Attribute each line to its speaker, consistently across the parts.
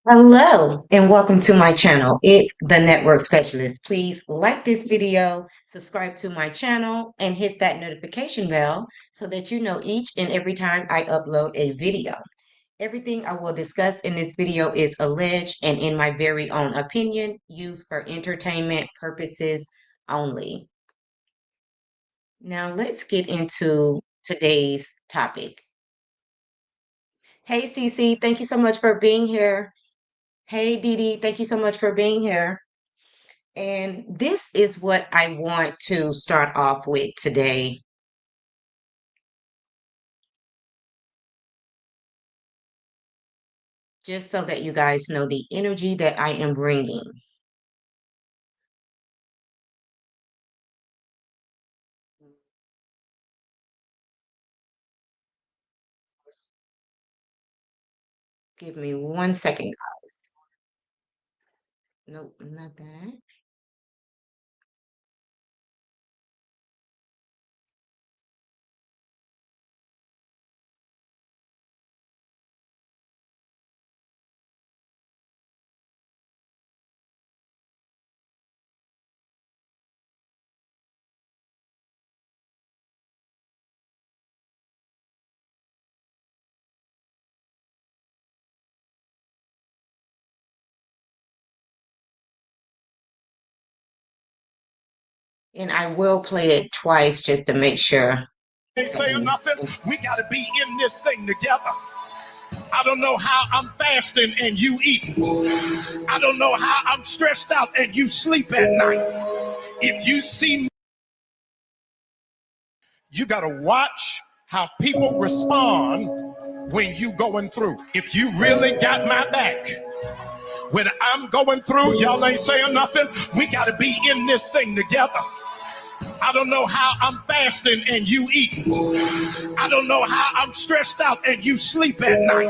Speaker 1: Hello and welcome to my channel. It's the Network Specialist. Please like this video, subscribe to my channel, and hit that notification bell so that you know each and every time I upload a video. Everything I will discuss in this video is alleged and in my very own opinion, used for entertainment purposes only. Now let's get into today's topic. Hey Cece, thank you so much for being here. Hey Dee Dee, thank you so much for being here. And this is what I want to start off with today, just so that you guys know the energy that I am bringing. Give me 1 second. Nope, not that. And I will play it twice just to make sure.
Speaker 2: Ain't saying nothing. We got to be in this thing together. I don't know how I'm fasting and you eating. I don't know how I'm stressed out and you sleep at night. If you see me, you got to watch how people respond when you going through. If you really got my back, when I'm going through, y'all ain't saying nothing. We got to be in this thing together. I don't know how I'm fasting and you eating. I don't know how I'm stressed out and you sleep at night.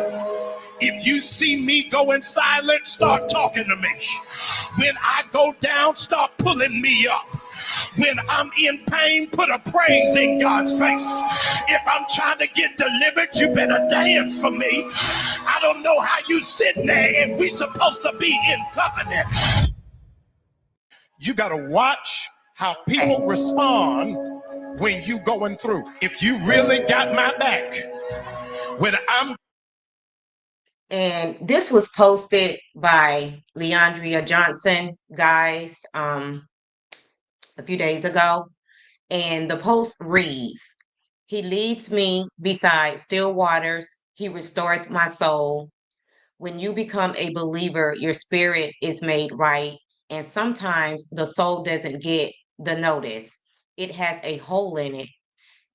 Speaker 2: If you see me going silent, start talking to me. When I go down, start pulling me up. When I'm in pain, put a praise in God's face. If I'm trying to get delivered, you better dance for me. I don't know how you sitting there and we supposed to be in covenant. You got to watch how people respond when you going through. If you really got my back, when I'm
Speaker 1: And this was posted by Leandria Johnson, guys, a few days ago. And the post reads, "He leads me beside still waters. He restoreth my soul. When you become a believer, your spirit is made right. And sometimes the soul doesn't get the notice. It has a hole in it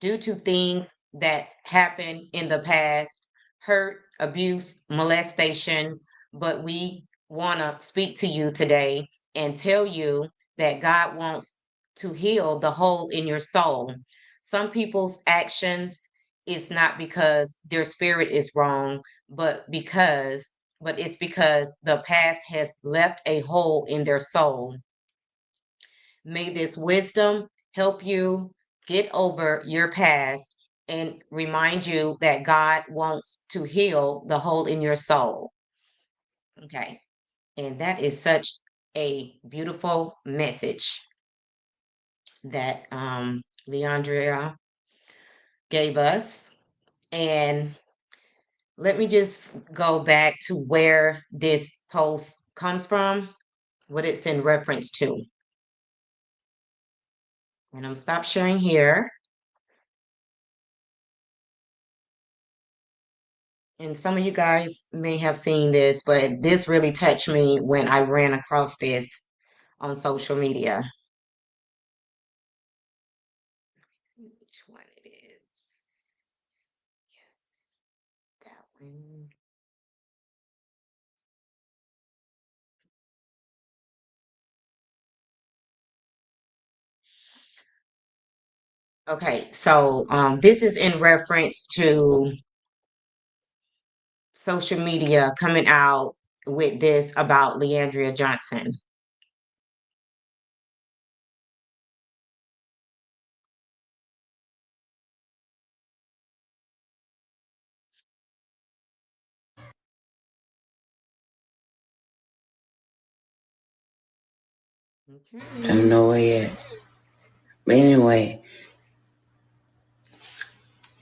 Speaker 1: due to things that happened in the past, hurt, abuse, molestation. But we want to speak to you today and tell you that God wants to heal the hole in your soul. Some people's actions is not because their spirit is wrong, but it's because the past has left a hole in their soul. May this wisdom help you get over your past and remind you that God wants to heal the hole in your soul. Okay. And that is such a beautiful message that Leandria gave us. And let me just go back to where this post comes from, what it's in reference to. And I'm stop sharing here. And some of you guys may have seen this, but this really touched me when I ran across this on social media. Which one it is? Yes, that one. Okay, so this is in reference to social media coming out with this about Leandria Johnson. Okay.
Speaker 3: I'm nowhere yet. But anyway,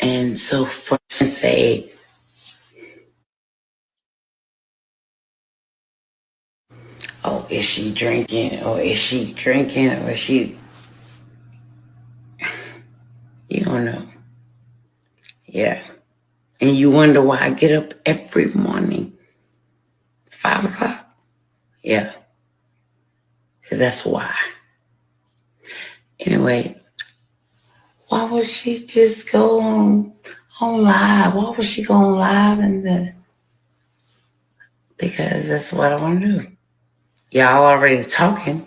Speaker 3: and so for say, oh, is she drinking? Or is she drinking? Or is she, you don't know. Yeah. And you wonder why I get up every morning, 5 o'clock? Yeah. Because that's why. Anyway, why would she just go on live? Why would she go on live and then? Because that's what I want to do. Y'all already talking.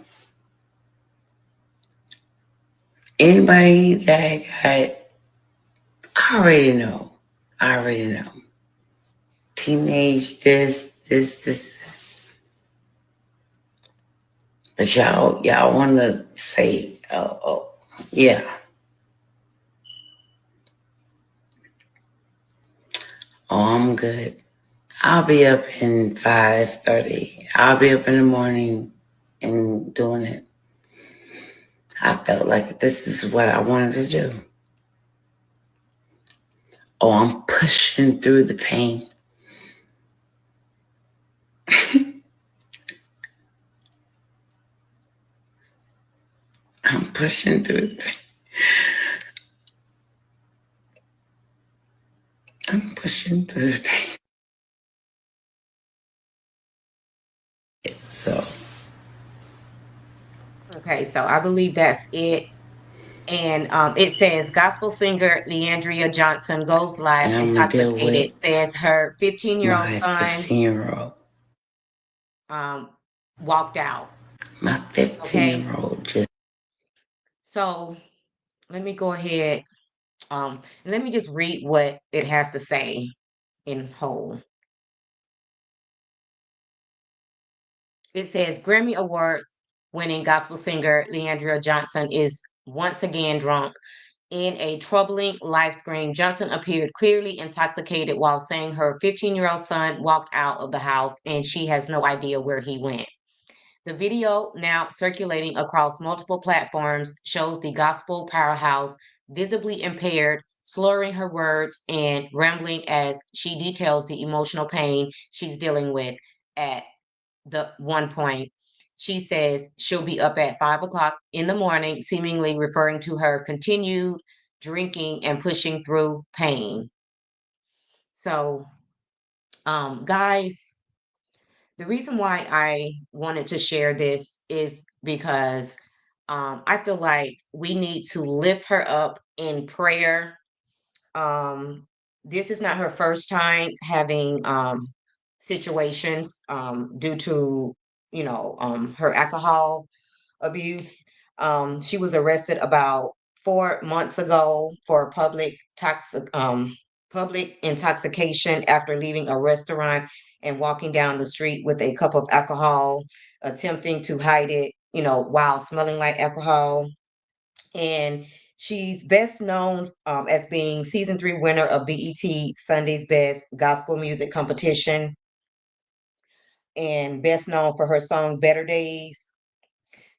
Speaker 3: Anybody that got, I already know. I already know. Teenage this. But y'all want to say, oh, yeah. Oh, I'm good. I'll be up in 5:30. I'll be up in the morning and doing it. I felt like this is what I wanted to do. Oh, I'm pushing through the pain. I'm pushing through the pain. I'm pushing through the pain. So,
Speaker 1: Okay, so I believe that's it. And it says gospel singer Leandria Johnson goes live
Speaker 3: and I'm gonna deal
Speaker 1: intoxicated,
Speaker 3: with
Speaker 1: says her 15-year-old
Speaker 3: my
Speaker 1: son
Speaker 3: 15-year-old.
Speaker 1: um, walked out.
Speaker 3: My 15
Speaker 1: Okay,
Speaker 3: year old just,
Speaker 1: so let me go ahead. And let me just read what it has to say in whole. It says Grammy Awards winning gospel singer Leandria Johnson is once again drunk. In a troubling live stream, Johnson appeared clearly intoxicated while saying her 15-year-old son walked out of the house and she has no idea where he went. The video, now circulating across multiple platforms, shows the gospel powerhouse visibly impaired, slurring her words and rambling as she details the emotional pain she's dealing with. At the one point, she says she'll be up at 5 o'clock in the morning, seemingly referring to her continued drinking and pushing through pain. So, guys, the reason why I wanted to share this is because I feel like we need to lift her up in prayer. Um, this is not her first time having situations due to, her alcohol abuse. She was arrested about 4 months ago for public intoxication after leaving a restaurant and walking down the street with a cup of alcohol, attempting to hide it, while smelling like alcohol. And she's best known as being season 3 winner of BET Sunday's Best Gospel Music Competition, and best known for her song Better Days.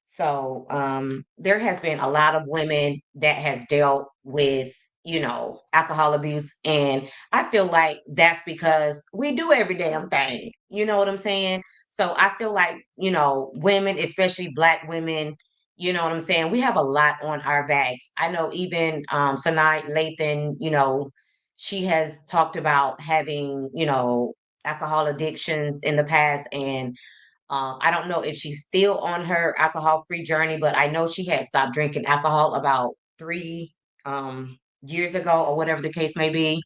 Speaker 1: So there has been a lot of women that has dealt with, alcohol abuse. And I feel like that's because we do every damn thing. You know what I'm saying? So I feel like, women, especially black women, you know what I'm saying? We have a lot on our backs. I know even Sanai Lathan, she has talked about having, alcohol addictions in the past. And I don't know if she's still on her alcohol-free journey, but I know she had stopped drinking alcohol about 3 years ago, or whatever the case may be.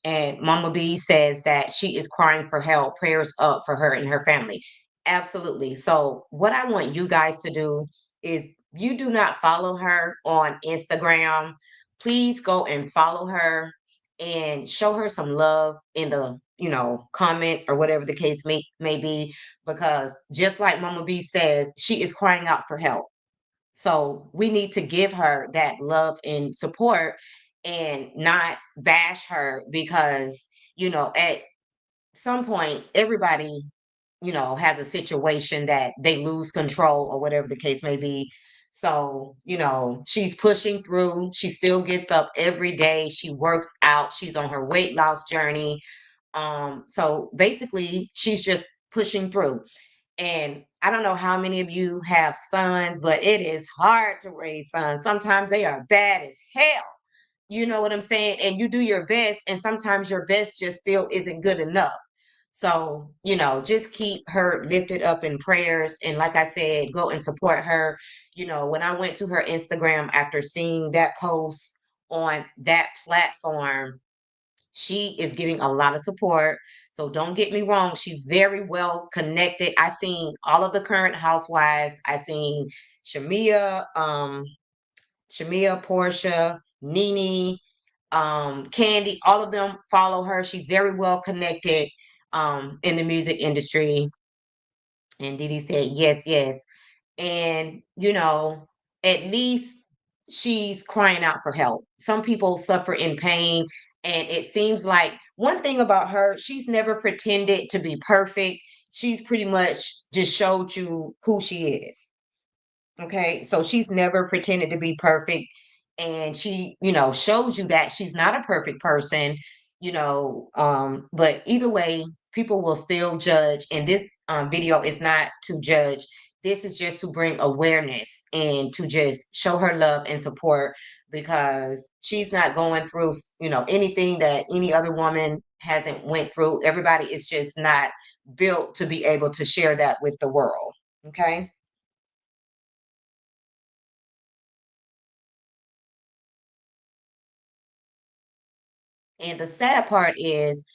Speaker 1: And Mama B says that she is crying for help, prayers up for her and her family. Absolutely. So, what I want you guys to do is, you do not follow her on Instagram, please go and follow her and show her some love in the, comments or whatever the case may be, because just like Mama B says, she is crying out for help. So we need to give her that love and support and not bash her, because, at some point, everybody has a situation that they lose control or whatever the case may be. So, she's pushing through. She still gets up every day. She works out. She's on her weight loss journey. So basically, she's just pushing through. And I don't know how many of you have sons, but it is hard to raise sons. Sometimes they are bad as hell. You know what I'm saying? And you do your best, and sometimes your best just still isn't good enough. So, just keep her lifted up in prayers. And like I said, go and support her. When I went to her Instagram after seeing that post on that platform, she is getting a lot of support. So don't get me wrong, she's very well connected. I seen all of the current housewives. I seen Shamia, Portia, Nene, Candy, all of them follow her. She's very well connected in the music industry. And Didi said, yes, yes. And, at least she's crying out for help. Some people suffer in pain. And it seems like one thing about her, she's never pretended to be perfect. She's pretty much just showed you who she is. Okay, so she's never pretended to be perfect. And she, shows you that she's not a perfect person, but either way, people will still judge. And this video is not to judge. This is just to bring awareness and to just show her love and support, because she's not going through, anything that any other woman hasn't went through. Everybody is just not built to be able to share that with the world. Okay. And the sad part is,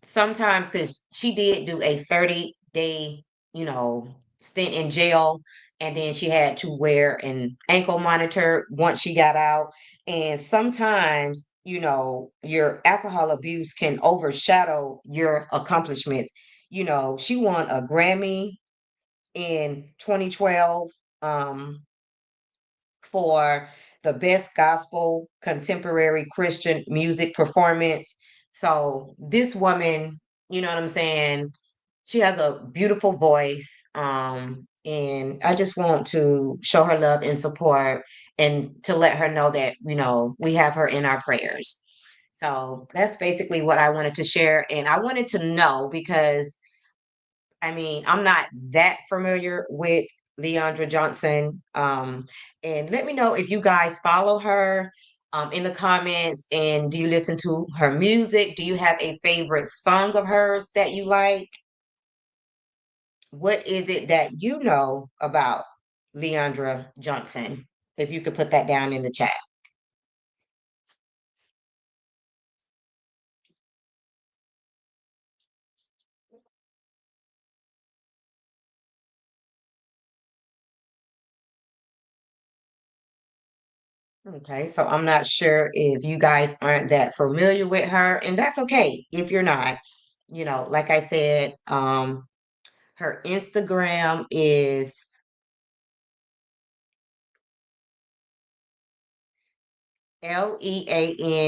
Speaker 1: sometimes because she did do a 30-day, stint in jail, and then she had to wear an ankle monitor once she got out. And sometimes, your alcohol abuse can overshadow your accomplishments. She won a Grammy in 2012. For the best gospel contemporary Christian music performance. So this woman, you know what I'm saying? She has a beautiful voice. And I just want to show her love and support, and to let her know that, we have her in our prayers. So that's basically what I wanted to share. And I wanted to know because I mean, I'm not that familiar with Leandra Johnson. And let me know if you guys follow her in the comments. And do you listen to her music? Do you have a favorite song of hers that you like? What is it that you know about Leandra Johnson? If you could put that down in the chat. Okay, so I'm not sure if you guys aren't that familiar with her, and that's okay if you're not. Like I said, her Instagram is Leandria,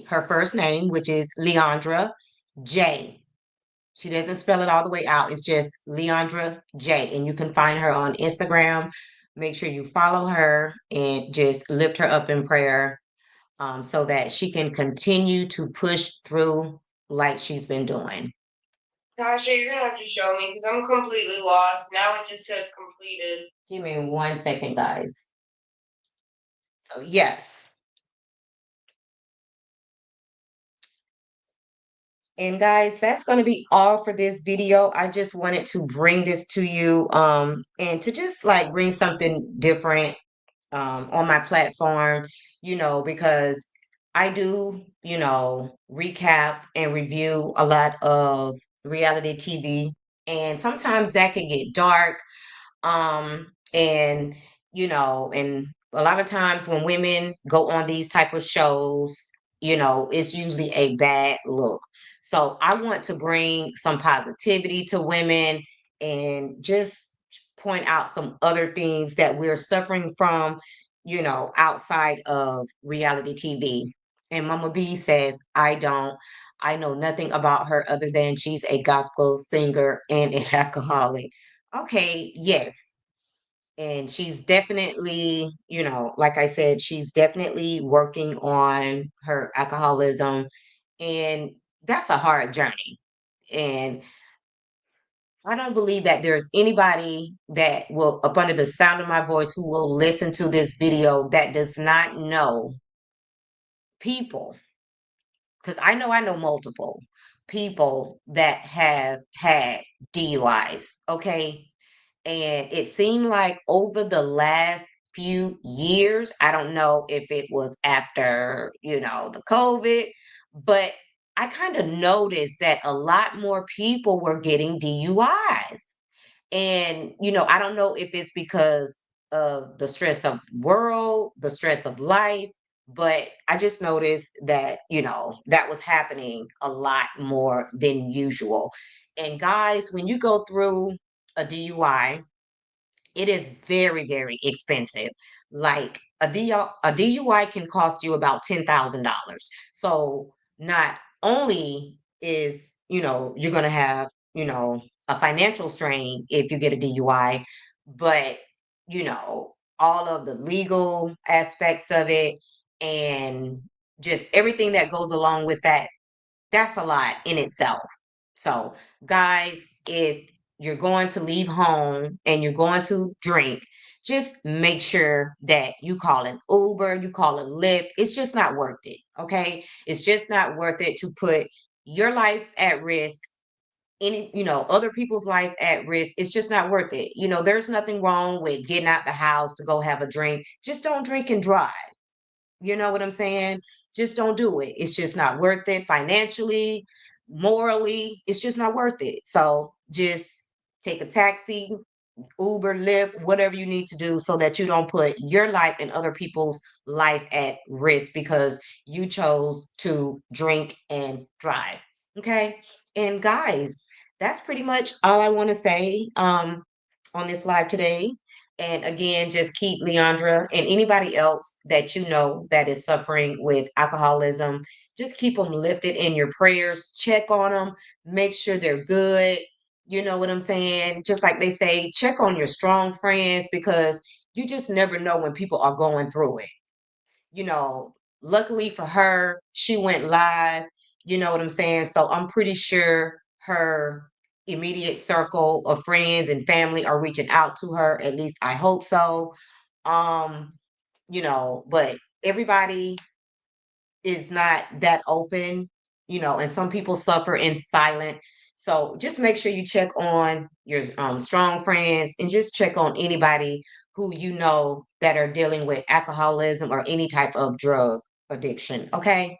Speaker 1: her first name, which is Leandra J. She doesn't spell it all the way out. It's just Leandra J. And you can find her on Instagram. Make sure you follow her and just lift her up in prayer, so that she can continue to push through like she's been doing.
Speaker 4: Tasha, you're gonna have to show me because I'm completely lost. Now it just says completed.
Speaker 1: Give me 1 second, guys. So, yes. And guys, that's going to be all for this video. I just wanted to bring this to you, and to just like bring something different on my platform, because I do, recap and review a lot of reality TV, and sometimes that can get dark. And and a lot of times when women go on these type of shows, it's usually a bad look. So I want to bring some positivity to women, and just point out some other things that we're suffering from, outside of reality TV. And Mama B says, I don't. I know nothing about her other than she's a gospel singer and an alcoholic. Okay, yes. And she's definitely, like I said, she's definitely working on her alcoholism. And that's a hard journey. And I don't believe that there's anybody that will, up under the sound of my voice, who will listen to this video that does not know people, because I know multiple people that have had DUIs, okay? And it seemed like over the last few years, I don't know if it was after, the COVID, but I kind of noticed that a lot more people were getting DUIs. And, I don't know if it's because of the stress of the world, the stress of life, but I just noticed that, that was happening a lot more than usual. And guys, when you go through a DUI, it is very, very expensive. Like a DUI can cost you about $10,000. So not only is, you're going to have, a financial strain if you get a DUI, but, all of the legal aspects of it and just everything that goes along with that, that's a lot in itself. So, guys, if you're going to leave home and you're going to drink, just make sure that you call an Uber, you call a Lyft. It's just not worth it. Okay. It's just not worth it to put your life at risk, other people's life at risk. It's just not worth it. There's nothing wrong with getting out the house to go have a drink. Just don't drink and drive. You know what I'm saying? Just don't do it. It's just not worth it financially, morally. It's just not worth it. So just take a taxi, Uber, Lyft, whatever you need to do so that you don't put your life and other people's life at risk because you chose to drink and drive. Okay. And guys, that's pretty much all I want to say on this live today. And again, just keep Leandra and anybody else that you know that is suffering with alcoholism, just keep them lifted in your prayers. Check on them, make sure they're good. You know what I'm saying? Just like they say, check on your strong friends because you just never know when people are going through it. You know, luckily for her, she went live. You know what I'm saying? So I'm pretty sure her immediate circle of friends and family are reaching out to her. At least I hope so. Um, but everybody is not that open, and some people suffer in silence. So just make sure you check on your strong friends and just check on anybody who you know that are dealing with alcoholism or any type of drug addiction. Okay.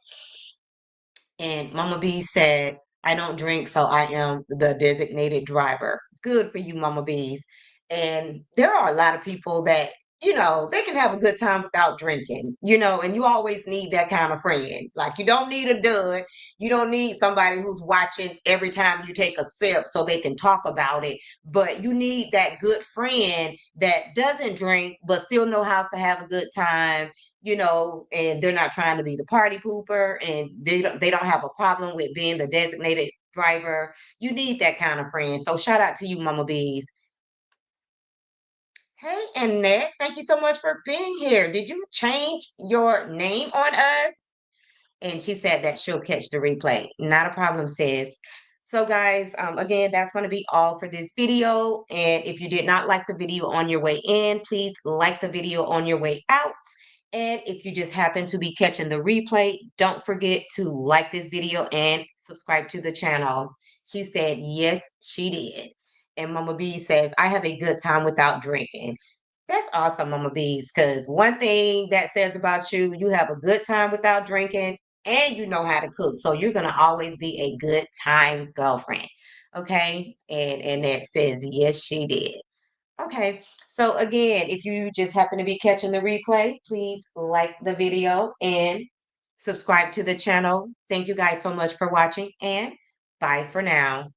Speaker 1: And Mama B said, I don't drink, so I am the designated driver. Good for you, Mama Bees. And there are a lot of people that, they can have a good time without drinking, and you always need that kind of friend. Like, you don't need a dud. You don't need somebody who's watching every time you take a sip so they can talk about it. But you need that good friend that doesn't drink, but still know how to have a good time, and they're not trying to be the party pooper and they don't have a problem with being the designated driver. You need that kind of friend. So shout out to you, Mama Bees. Hey, Annette, thank you so much for being here. Did you change your name on us? And she said that she'll catch the replay. Not a problem, sis. So, guys, again, that's going to be all for this video. And if you did not like the video on your way in, please like the video on your way out. And if you just happen to be catching the replay, don't forget to like this video and subscribe to the channel. She said, yes, she did. And Mama B says, I have a good time without drinking. That's awesome, Mama Bees, because one thing that says about you, you have a good time without drinking and you know how to cook. So you're going to always be a good time girlfriend. Okay. And that says, yes, she did. Okay. So again, if you just happen to be catching the replay, please like the video and subscribe to the channel. Thank you guys so much for watching and bye for now.